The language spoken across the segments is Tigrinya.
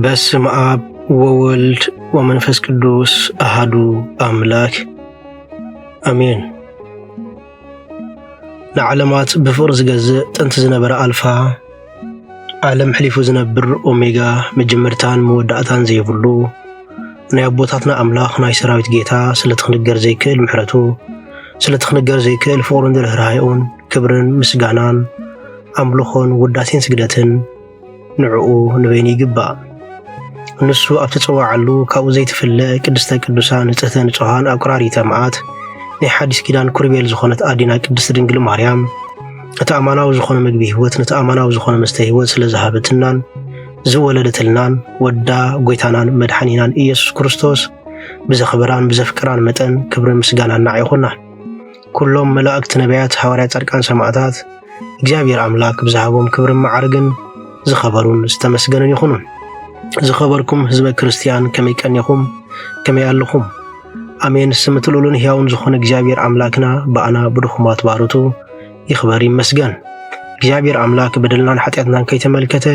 በስመ አብ ወወልድ ወመንፈስ ቅዱስ አሐዱ አምላክ አሜን። ንዓለማት ብፍቅሪ ዝገዝእ ጥንቲ ዝነበረ አልፋ ዓለም ሕሊፉ ዝነብር ኦሜጋ መጀመርታን መወዳእታን ዘይብሉ ናይ አቦታትና አምላኽ ናይ ሰራዊት ጌታ ስለትኽንገር ዘይክእል ምሕረቱ ስለትኽንገር ዘይክእል ፍቅሩን ርህራሄኡን ክብርን ምስጋናን አምልኾን ውዳሴን ስግደትን ንዕኡ ንበይኒ ይግባእ። ንሱ ኣብ ተጸዋዓሉ ካብኡ ዘይትፍለእ ቅድስተ ቅዱሳን ንጽሕተ ንጹሃን ኣብ ቁራሪተ መዓት ናይ ሓዲስ ኪዳን ኩርቤል ዝኾነት ኣዲና ቅድስቲ ድንግል ማርያም እቲ ኣማናዊ ዝኾነ ምግቢ ህይወት ነቲ ኣማናዊ ዝኾነ መስተ ህይወት ስለ ዝሃበትናን ዝወለደትልናን ወዳ ጎይታናን መድሓኒናን ኢየሱስ ክርስቶስ ብዘኽብራን ብዘፍቅራን መጠን ክብርን ምስጋናን ናዕ ይኹና። ኩሎም መላእክቲ ነቢያት ሐዋርያት ጻድቃን ሰማዕታት እግዚአብሔር አምላክ ብዝሃቦም ክብርን ማዕርግን ዝኸበሩን ዝተመስገኑን ይኹኑን። ዝኸበርኩም ህዝበ ክርስቲያን ከመይ ቀኒኹም ከመይ ኣለኹም? አሜን። ስም ትልኡልን ሕያውን ዝኾነ እግዚአብሔር አምላክና በአና ብድኹማት ባርቱ ይኽበር ይመስገን። እግዚአብሔር አምላክ በደልናን ኃጢአትናን ከይተመልከተ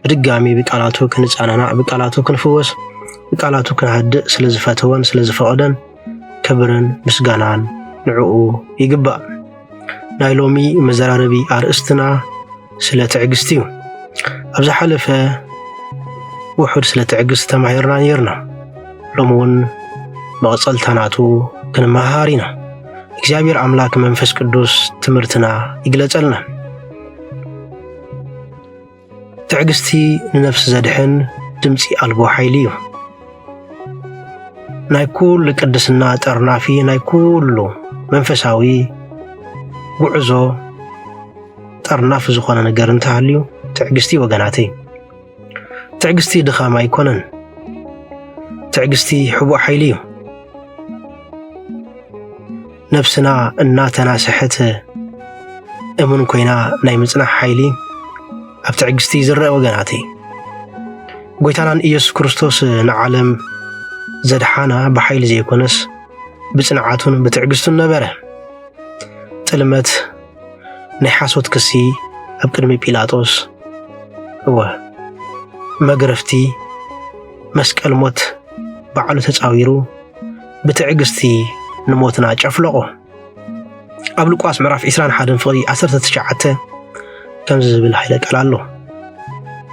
በድጋሚ በቃላቱ ክንጻናና በቃላቱ ክንፍወስ በቃላቱ ክንሃድእ ስለ ዝፈተወን ስለ ዝፈቀደን ክብርን ምስጋናን ንዕኡ ይግባእ። ናይ ሎሚ መዘራረቢ አርእስትና ስለ ትዕግስቲ እዩ። ኣብ ዝሓለፈ ውሑድ ስለ ትዕግስቲ ተማሂርና ነርና። ሎሚ እውን መቐጸልታ ናቱ ክንመሃር ኢና። እግዚአብሔር አምላክ መንፈስ ቅዱስ ትምህርትና ይግለጸልና። ትዕግስቲ ንነፍሲ ዘድሕን ድምፂ አልቦ ሓይሊ እዩ። ናይ ኩሉ ቅድስና ጠርናፊ ናይ ኩሉ መንፈሳዊ ጉዕዞ ጠርናፍ ዝኾነ ነገር እንተሃልዩ ትዕግስቲ ወገናተይ። ትዕግስቲ ድኻም ኣይኮነን። ትዕግስቲ ሕቡእ ሓይሊ እዩ። ነፍስና እናተናስሐት እሙን ኮይና ናይ ምጽናሕ ሓይሊ ኣብ ትዕግስቲ ዝረአ ወገናተይ። ጎይታናን ኢየሱስ ክርስቶስ ንዓለም ዘድሓና ብሓይሊ ዘይኮነስ ብጽንዓቱን ብትዕግስቱን ነበረ። ጥልመት ናይ ሓሶት ክሲ ኣብ ቅድሚ ጲላጦስ መግረፍቲ መስቀል ሞት ባዕሉ ተጻዊሩ ብትዕግስቲ ንሞትና ጨፍለቆ። ኣብ ሉቃስ ምዕራፍ 21 ፍቕዲ 19 ከምዚ ዝብል ሓይለ ቃል ኣሎ።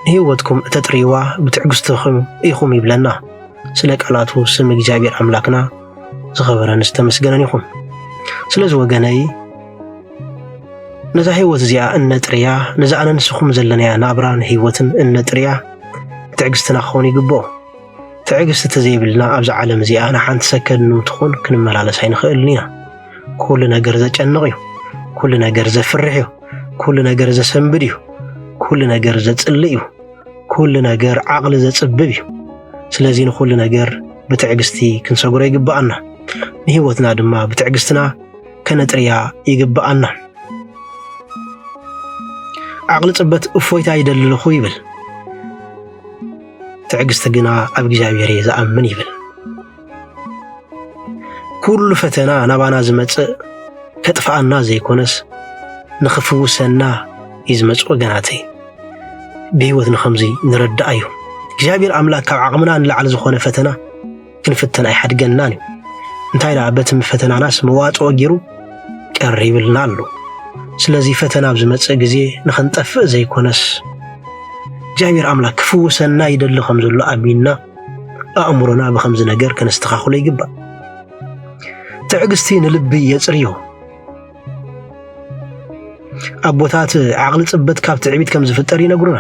ንህይወትኩም እተጥርይዋ ብትዕግስትኹም ኢኹም ይብለና። ስለ ቃላቱ ስም እግዚአብሔር አምላክና ዝኸበረን ዝተመስገነን ይኹን። ስለዚ ወገነይ ነዛ ህይወት እዚኣ እነጥርያ ነዛ ኣነ ንስኹም ዘለናያ ናብራን ህይወትን እነጥርያ ትዕግስትና ክኸውን ይግብኦ። ትዕግስቲ ተዘይብልና ኣብዚ ዓለም እዚኣ ንሓንቲ ሰከንድ ንምትኾን ክንመላለስ ኣይንኽእልን ኢና። ኩሉ ነገር ዘጨንቕ እዩ። ኩሉ ነገር ዘፍርሕ እዩ። ኩሉ ነገር ዘሰንብድ እዩ። ኩሉ ነገር ዘጽልእ እዩ። ኩሉ ነገር ዓቕሊ ዘጽብብ እዩ። ስለዚ ንኩሉ ነገር ብትዕግስቲ ክንሰጉሮ ይግባአና። ንህይወትና ድማ ብትዕግስትና ከነጥርያ ይግባአና። ዓቕሊ ጽበት እፎይታ ይደልልኹ ይብል፣ ትዕግስቲ ግና ኣብ እግዚአብሔር ዝኣምን ይብል። ኩሉ ፈተና ናባና ዝመጽእ ከጥፍኣና ዘይኮነስ ንኽፍውሰና እዩ ዝመጽእ ወገናተይ። ብህይወት ንኸምዚ ንረዳእ እዩ። እግዚአብሔር አምላክ ካብ ዓቕምና ንላዕሊ ዝኾነ ፈተና ክንፍተን ኣይሓድገናን እዩ። እንታይ ደኣ በቲ ፈተናናስ መዋጽኦ ገይሩ ቀሪብልና ኣሎ። ስለዚ ፈተና ኣብ ዝመጽእ ግዜ ንኽንጠፍእ ዘይኮነስ እግዚአብሔር አምላክ ክፍውሰና ይደሊ ከም ዘሎ ኣሚንና ኣእምሮና ብኸምዚ ነገር ከነስተኻኽሎ ይግባእ። ትዕግስቲ ንልቢ የጽርዮ። ኣቦታት ዓቕሊ ጽበት ካብ ትዕቢት ከም ዝፍጠር ይነግሩና።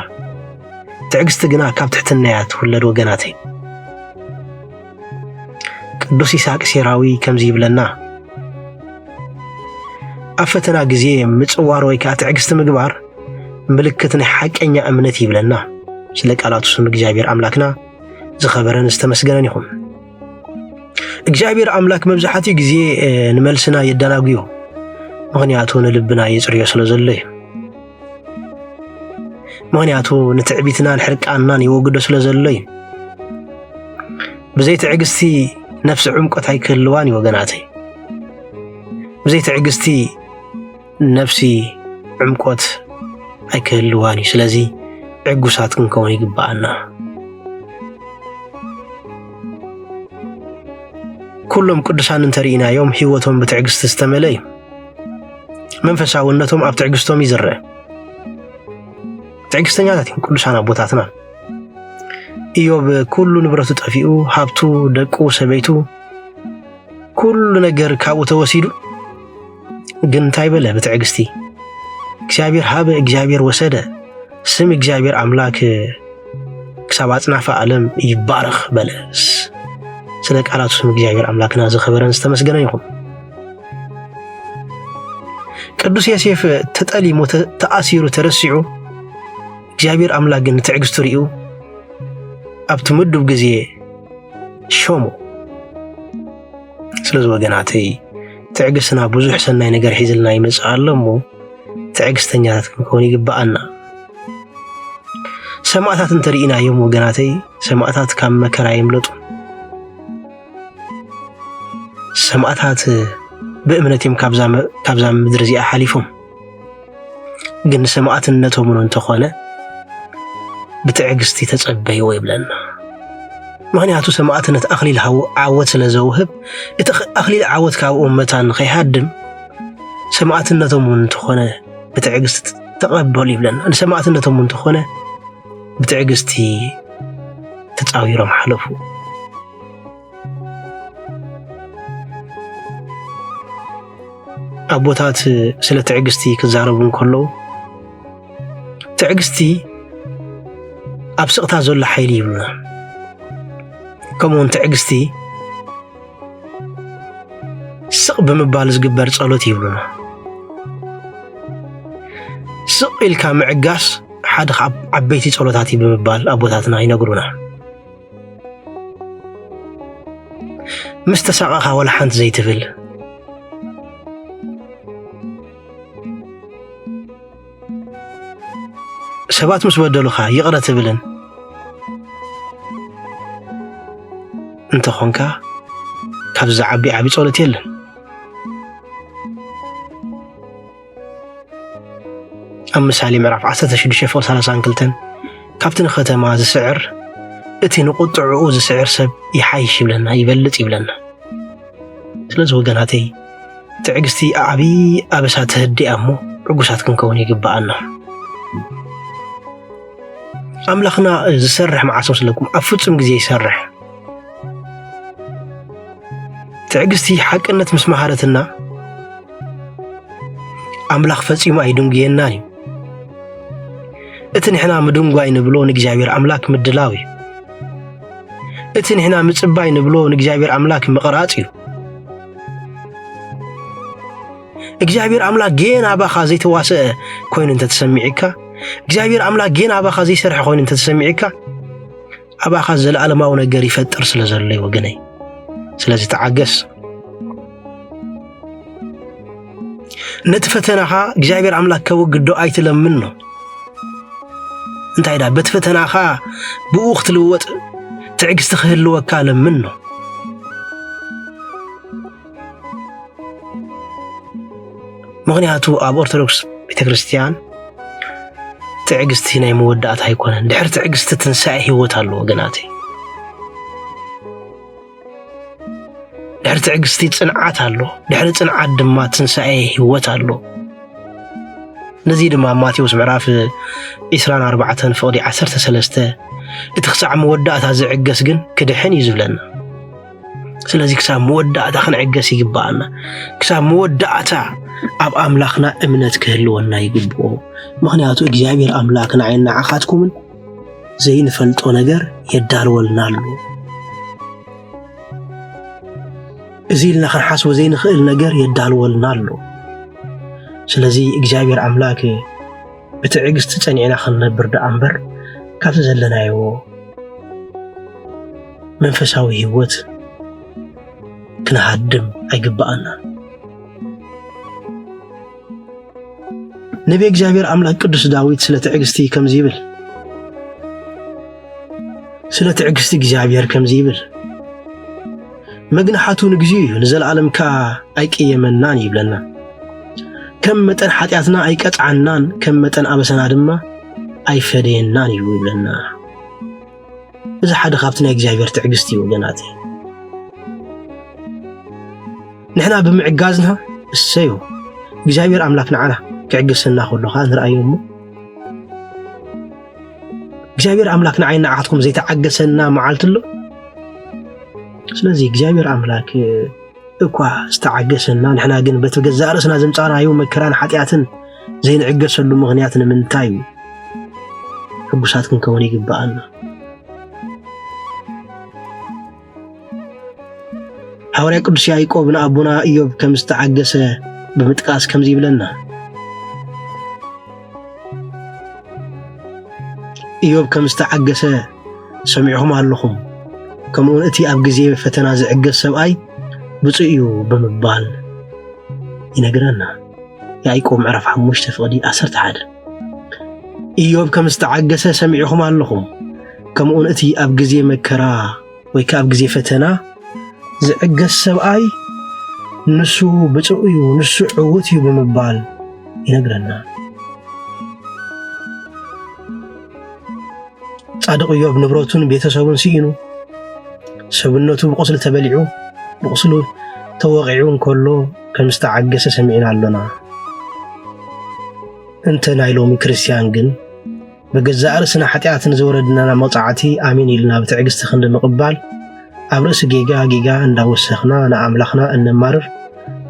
ትዕግስቲ ግና ካብ ትሕትና እያ ትውለድ ወገናተይ። ቅዱስ ይስሐቅ ሴራዊ ከምዚ ይብለና፣ ኣብ ፈተና ግዜ ምጽዋር ወይ ከዓ ትዕግስቲ ምግባር ምልክት ናይ ሓቀኛ እምነት ይብለና። ስለ ቃላቱ ስም እግዚአብሔር አምላክና ዝኸበረን ዝተመስገነን ይኹን። እግዚአብሔር አምላክ መብዛሕትኡ ግዜ ንመልስና የዳናግዮ፣ ምኽንያቱ ንልብና የጽርዮ ስለ ዘሎ እዩ። ምኽንያቱ ንትዕቢትናን ሕርቃናን ይወግዶ ስለ ዘሎ እዩ። ብዘይ ትዕግስቲ ነፍሲ ዕምቆት ኣይክህልዋን እዩ ወገናተይ። ብዘይ ትዕግስቲ ነፍሲ ዕምቆት ኣይክህልዋን እዩ። ስለዚ ዕጉሳት ክንከውን ይግባአና። كلهم قدسان انترينا يوم حيوتهم بتعجست استملي منفساونتهم اب تعجستهم يزرع تعجستنياتي قدسان ابوتاتنا إيوب كل نبرته طفيو حابتو دقو سبيتو كل ነገር ካብኡ ተወሲዱ ግን እንታይ በለ በትዕግስቲ እግዚአብሔር ሀበ እግዚአብሔር ወሰደ ስም እግዚአብሔር አምላክ ክሳብ አጽናፈ ዓለም ይባረክ በለስ ስለ ቃላቱ ስም እግዚአብሔር አምላክና ዘኸበረን ዝተመስገነ ይሁን ቅዱስ ዮሴፍ ተጠሊሞ ተአሲሩ ተረሲዑ እግዚአብሔር አምላክ ግን ትዕግስቱ ሪኡ ኣብቲ ምድብ ጊዜ ሾሞ ስለዚህ ወገናተይ ትዕግስና ብዙሕ ሰናይ ነገር ሒዝልና ይመጽእ ኣሎሞ ትዕግስተኛታት ክንኮን ይግባአና ሰማዕታት እንተሪኢና እዮም ወገናተይ ሰማዕታት ካብ መከራ ይምለጡ ሰማዕታት ብእምነትም ካብዛ ምድሪ እዚኣ ሓሊፎም ግን ሰማዕትነቶም እንተኾነ بتعجستي تتصبيو يبلنا مغنياتو سماعتنا أخليل عاوت لزوهب أخليل عاوت كاو أمتان خيهادم سماعتنا تمون تخونه بتعجستي تقبل يبلنا أنا سماعتنا تمون تخونه بتعجستي تتعاوير محلفو أبوتات سلا تعجستي كزاربون كله تعجستي أبسقطها زول حيلي يبلنا كمون تعجستي سق بمبالز قبر صالوتي يبلنا سق إلكا معقاس حد عبيتي صالوتاتي بمبال أبوتاتنا ينقرونا مستساقها ولا حانت زي تفل سبات مس بدلوخا يقرا تبلن انت خونكا كابز عبي صولت يلن امثالي معرف 16 كلتن كابتن ختما زسعر اتي نقطعو زسعر سب يحايش يبلنا يبلط يبلنا ስለዚህ ወገናተይ ትዕግስቲ ዓቢ አበሳት ህዲ አሞ ርጉሳት ክንከውን ይግባአና أملاخنا زسرح مع عصوص لكم أفتم جزي يسرح تعجزتي حق أنت مسمحارتنا أملاخ فتي ما يدون جيناني إتن إحنا مدون جاين بلو نجابير أملاك مدلاوي إتن إحنا متصباين بلو نجابير أملاك مقراتي إجابير أملاك جين أبا خازي تواسع كوين أنت تسمعك እግዚአብሔር አምላክ ግን አባኻ ዘይሰርሕ ኮይኑ እንተ ተሰሚዕካ አባኻ ዘለዓለማዊ ነገር ይፈጥር ስለዘለይ ወገነይ ስለዚህ ተዓገስ ነትፈተናኻ እግዚአብሔር አምላክ ከወግዶ አይትለምን ነው እንታይ ዳ በትፈተናኻ ብኡኽ ትልወጥ ትዕግስቲ ክህልወካ ለምን ነው ምክንያቱ ኣብ ኦርቶዶክስ ቤተክርስቲያን تعجستي نايم ودعت هيكون دحر تعجست تنساء هيوت الله وجناتي دحر تعجستي تصنعات الله دحر تصنعات دما تنساء هيوت الله نزيد ما ماتيوس معراف إسران 4 فوضي 13 اتخسع مودعت هذا عجس جن كدحين يزبلنا سلازي كسام مودعت خن عجس يجبعنا كسام مودعت أب أملاخنا أمنت كهلونا يجبوه مخنياتو እግዚአብሔር አምላክና አይና አኻትኩምን ዘይን ፈልጦ ነገር ይዳልወልናሉ እዚልና ኸንሐስቦ ዘይን ኽእል ነገር ይዳልወልናሉ ስለዚህ እግዚአብሔር አምላክ በትዕግስት ጸኒዕና ኸንነብር ደአምበር ካብቲ ዘለናዮ መንፈሳዊ ህይወት ክንሃድም አይግባአና نبي እግዚአብሔር አምላክ ቅዱስ ዳዊት ስለ ትዕግስቲ ከምዚ ይብል ስለ ትዕግስቲ እግዚአብሔር ከምዚ ይብል መግናሓቱ ንግዚኡ ንዘለዓለምካ አይቀየመናን ይብለና ከም መጠን ኃጢአትና አይቀጣናን ከም መጠን አበሰና ድማ አይፈደየናን ይብለና እዚ ሓደ ካብቲ ናይ እግዚአብሔር ትዕግስቲ ወገናት نحنا بمعجازنا السيو እግዚአብሔር አምላክ ነዓና ክዕግስና ከሎ ካ ንርአየሙ እግዚአብሔር አምላክ ንዓይና ዓትኩም ዘይተዓገሰና መዓልትሎ ስለዚህ እግዚአብሔር አምላክ እኳ ዝተዓገሰና ንሕና ግን በተገዛእ ርእስና ዘምፃናዮ መከራን ኃጢአትን ዘይንዕገሰሉ ምኽንያት ንምንታይ ሕጉሳት ክንከውን ይግባአና ሐዋርያ ቅዱስ ያዕቆብ ንአቡና ኢዮብ ከም ዝተዓገሰ بمتقاس كم زي بلنا إيوب كم استعجسه سمعهم علىهم كم أنتي أبجزي فتنازع الجسم أي بتصيو بمبال ينقرنا يعيقوم عرف حموش تفقدي أثرت حد إيوب كم استعجسه سمعهم علىهم كم أنتي أبجزي مكرا ويكأبجزي فتنا زع الجسم أي نسو بصعيو نسو عوتيو بمبال ينقرنا صادق إيوب نبروتون بيتسابون سينو سبنتو بقصل تبلعو بقصلو توقعون كله كم استعجس سمعنا لنا انت نايلومي كريستيان جن بجزاء رسنا حتياتنا زوردنا مطعتي آمين لنا بتعجس تخند مقبال أبرس جيجا اندوسخنا نعملخنا النمر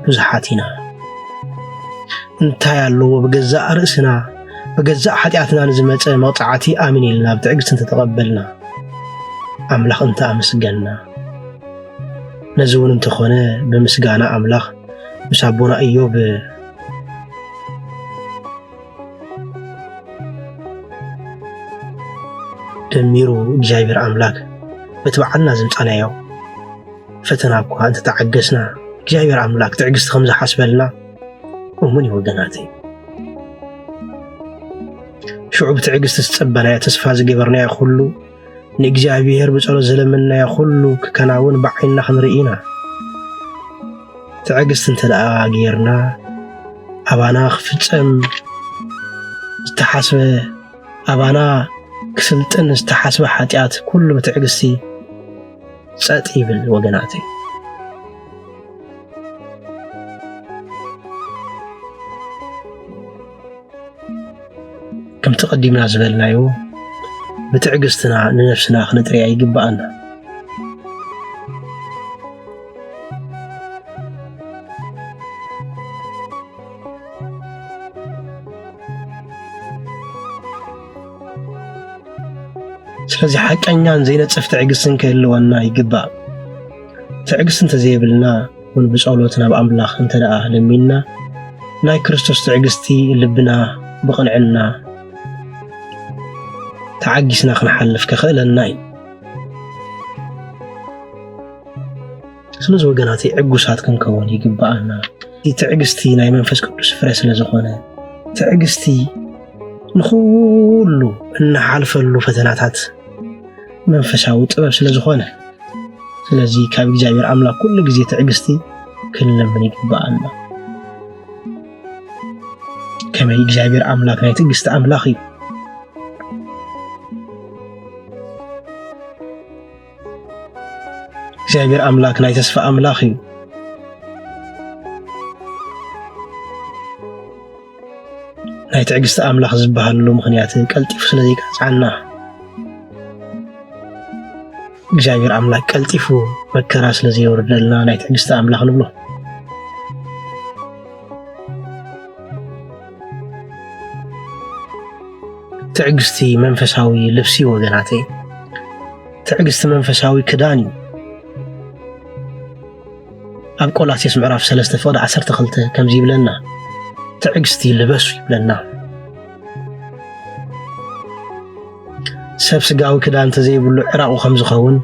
بزحاتنا انت يالو بجزاء رأسنا بجزاء حتياتنا نزمت مطعتي آمين لنا بتعجس انت تقبلنا أملخ انت أمسجنا نزون انت خونه بمسجانا أملخ بسابونا أيوب دميرو جايبر أملاك بتبعنا زمتنا يو فتناكو أنت تعجزنا جايبر أملاك تعجزت 5 حسبلنا ومني وقناتي شعوب تعجزت تسبنا يا تسفاز جبرنا يا خلو نجايبير بصلو زلمنا يا خلو كناون بعيننا خنرئينا تعجزت انت لأغيرنا أبانا خفتم استحسب أبانا كسلتن استحسب حاتيات كله بتعجزتي ساتي بالوقناتي كم تقدمنا زبلنا يو بتعجزتنا لنفسنا خنطري يقبأنا ስለዚህ ሐቀኛን ዘይነጽፍ ትዕግስትን ከህልወና ይግባእ ትዕግስትን ተዘይብልና ውን ብጸሎትና በአምላኽ እንተደኣ ለሚና ናይ ክርስቶስ ትዕግስቲ ልብና ብቕንዕና ተዓጊስና ክንሓልፍ ከኽእለና እዩ ስለዚ ወገናተይ ዕጉሳት ክንከውን ይግባአና ትዕግስቲ ናይ መንፈስ ቅዱስ ፍረ ስለ ዝኾነ ትዕግስቲ ንኹሉ እናሓልፈሉ ፈተናታት መንፈሳዊ ጥበብ ስለ ዝኾነ ስለዚ ካብ እግዚአብሔር አምላክ ኩሉ ግዜ ትዕግስቲ ክንለምን ይግባአና ከመይ እግዚአብሔር አምላክ ናይ ትዕግስቲ አምላክ እዩ እግዚአብሔር አምላክ ናይ ተስፋ አምላክ እዩ ናይ ትዕግስቲ አምላክ ዝበሃሉ ምኽንያት ቀልጢፉ ስለ ዘይቃፅዓና እግዚአብሔር አምላክ ቀልጢፉ መከራ ስለ ዘይወርደልና ናይ ትዕግስቲ አምላክ ንብሎ ትዕግስቲ መንፈሳዊ ልብሲ ወገናተይ ትዕግስቲ መንፈሳዊ ክዳን እዩ ኣብ ቆላስይስ ምዕራፍ 3 ፍቅዲ 12 ከምዚ ይብለና ትዕግስቲ ልበሱ ይብለና ሰብ ስጋዊ ክዳን ተዘይብሉ ዕራቁ ከም ዝኸውን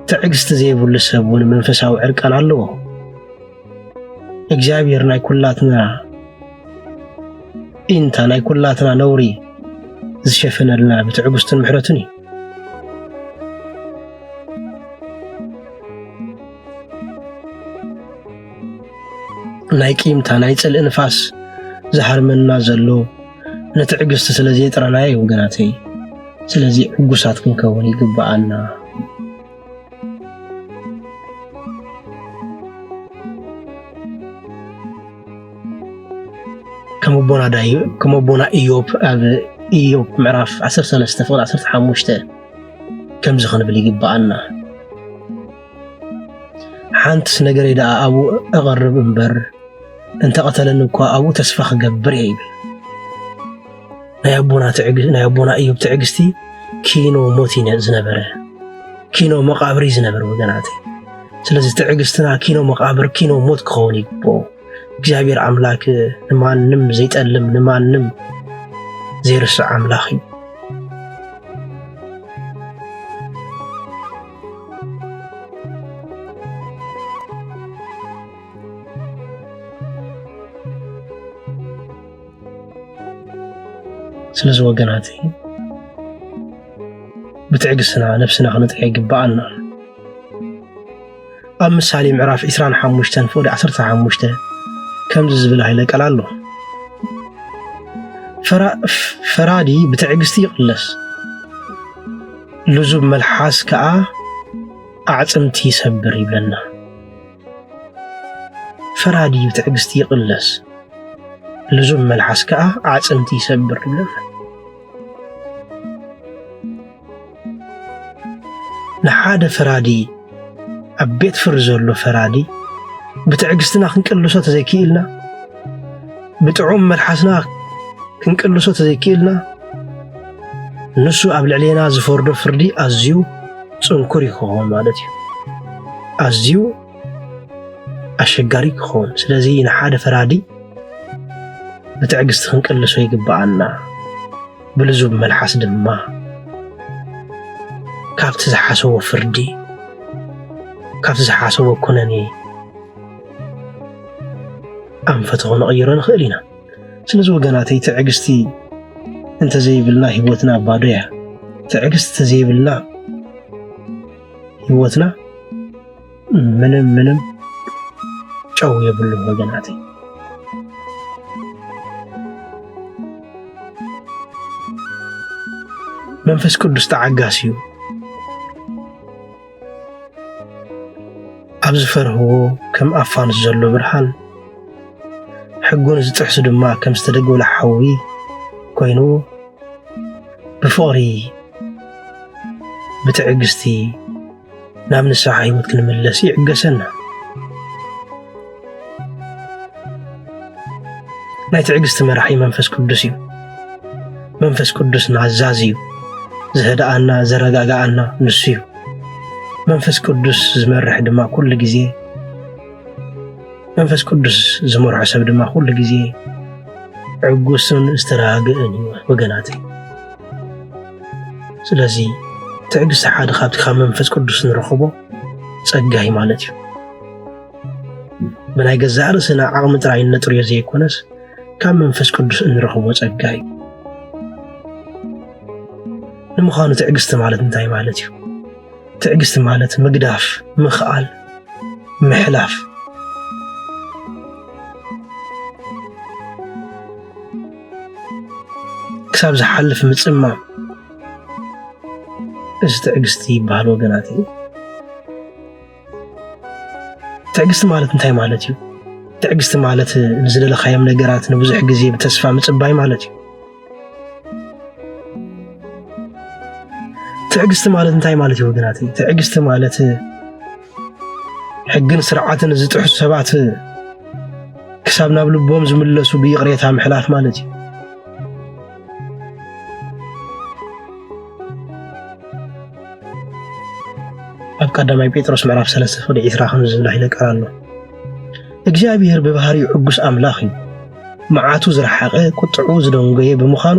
ትዕግስቲ ዘይብሉ ሰብ እውን መንፈሳዊ ዕርቃን ኣለዎ እግዚአብሔር ናይ ኩላትና ኢንታ ናይ ኩላትና ነውሪ ዝሸፈነልና ብትዕግስትን ምሕረትን እዩ ናይ ቂምታ ናይ ጽልእ ንፋስ ዝሃርመና ዘሎ ነትዕግስቲ ስለ ዘይጥራናየ ወገናተይ ስለዚ ዕጉሳት ክንከውን ይግባአና كم بونا إيوب معرف 13 فقط 15 كم زخن بلي يقبعنا حانت نقري دا أبو أغرب انبر انت قتلن كوا أبو تسفخ قبر يبل نايبونا إيوب تعقستي كينو موتين زنبره كينو مقابري زنبر وقناتي سلازي تعقستنا كينو مقابر كينو موت كخوني بو እግዚአብሔር አምላክ ለማንም ዘይጠልም ለማንም ዘይርስ አምላክ ስለዚህ ወገናቴ بتعقسنا نفسنا خنطيق يقبعنا ምሳሌ ምዕራፍ 25 فوق 15 كم زبل هاي لك على الله فرادي بتعقستي يقلس لزوم ملحاس كأ أعتمتي يسبر يبلنا فرادي بتعقستي يقلس لزوم ملحاس كأ أعتمتي يسبر يبلنا نحاد فرادي أبيت فرزولو فرادي بتعقستنا كنقلصو تزكيلنا بتعوم ملحسنا كنقلصو تزكيلنا نسو قبل علينا زفوردو فردي ازيو صنكور يكون مالتي ازيو اشغاري يكون ስለዚህ نحاد فرادي بتعقست كنقلصو يقبعنا بلزوب ملحس دما كابت زحاسو فردي كابت زحاسو كونني أنفتح نغير نخلينا سلزو وقناتي تعقستي انت زي بالله هبوتنا بادويا تعقست زي بالله هبوتنا منم شو يبلو وقناتي منفس قدس تعقاسيو أبزفره كم أفان الزلو برحان حقون زتحسد ما كم استدقوا لحوي كوينو بفوري بتعقستي نامن الساعة يمكن ملسي عقسنا ناي تعقست مرحي منفس قدسيو منفس قدسنا عزازيو زهداءنا زرقاقانا نسيو منفس قدس زمرح دما كل جزي منفس قدس زمر حسب دما كل جزي عقوسن استراقني وقناتي سلازي تعقس حاد خابتك منفس قدس نرخبو صقاي مالتي من هاي جزار سنا عقم تراي نطر يزي كونس كم منفس قدس نرخبو صقاي نمخانو تعقست مالت انتاي مالتي تعقست مالت مقداف مخال محلاف كساب زحلف متصمم استعقستي بهالو قناتي تعقست مالت انتاي مالتي تعقست مالت نزل لخيام نقرات نبزح قزي بتسفى متصباي مالتي تعقست مالت انتاي مالتي وقناتي تعقست مالت حقن سرعاتن زتح سبات كسابنا بلبوم زملسو بيقريتها محلاف مالتي قدامي بيتروس معرف 3 فدي 20 زله يلقرالو እግዚአብሔር በባህሪው ዕጉስ አምላኽ መዓቱ ዝረሓቀ ቁጥዑ ዝደንገየ በመኻኑ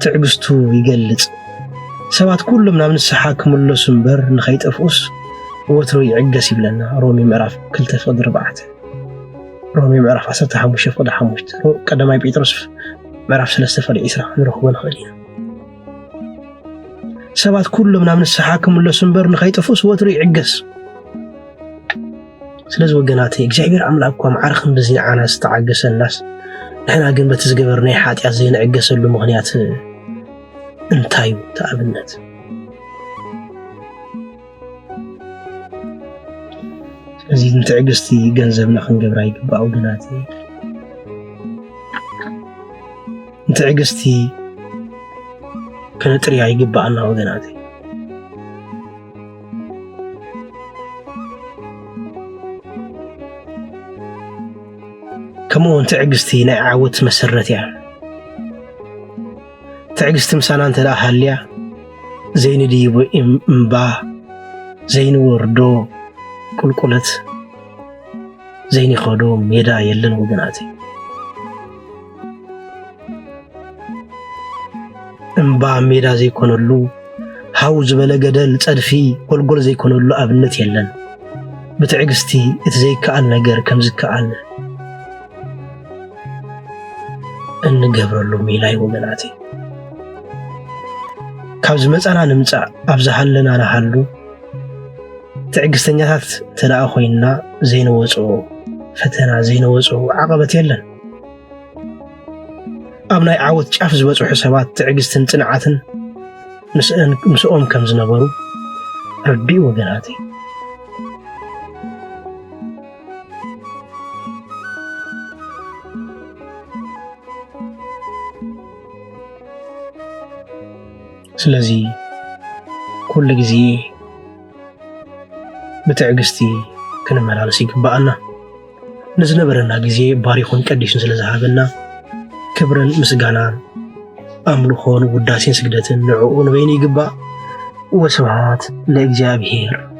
ትዕግስቱ ይገልጽ ሰባት ኩሎም ናብ ንስሓ ክምለሱ እምበር ንኸይጠፍኡስ ወትሩ ይዕገስ ይብለና ሮሚ ምዕራፍ 2:4 ሮሚ ምዕራፍ 15:5 ቀዳማይ ጴጥሮስ ምዕራፍ 3:20 ንረኽቦ ንኽእል ኢና ሰባት ኩሎም ናብ ንስሓ ክምለሱ እምበር ንኸይጠፍኡስ ወትሩ ይዕገስ ስለዚህ ወገናቴ እግዚአብሔር አምላክ እኮ ማዕርኽን በዚህ ዓና ዝተዓገሰ الناس ንሕና ግን በቲ ዝገበርናይ ኃጢአት ዘይንዕገሰሉ ምኽንያት እንታይ ተኣብነት ስለዚህ ትዕግስቲ ገንዘብና ክንገብራ ይግባእ ወገናቴ ትዕግስቲ كنطريا يقبعنا وغناتي كمون تعقستي نعاوت مسرتيا تعقست مسانا انت لا حاليا زين ديبو امبا زين وردو قلقلت زين خدو ميدا يلن وغناتي امبا ميدا زي كونلو حوز بلا ገደል ጸድፊ ጎልጎል زي كونلو አብነት የለን በትዕግስቲ እትዘይከአል ነገር ከምዝከአል እንገብረሉ ሚላይ ወገናቴ ካብዝ መጻና ንምጻ አብዛሃለና ናሃሉ ትዕግስተኛታት ተላአ ኮይና ዘይነወጾ ፈተና ዘይነወጾ ዓቀበት የለን أبناء عاوت شاف زبطوا حسابات تعجزتن تنعتن مسؤوم كم زنبرو ربي وقناتي سلازي كل جزي بتعجزتي كنا ملالسي قبعنا نزنبرنا جزي باريخون كديشن سلازهابنا كبرن مسغانان أملخون وداسين سجدتن نعون بيني قبا وسبحات لإجابهير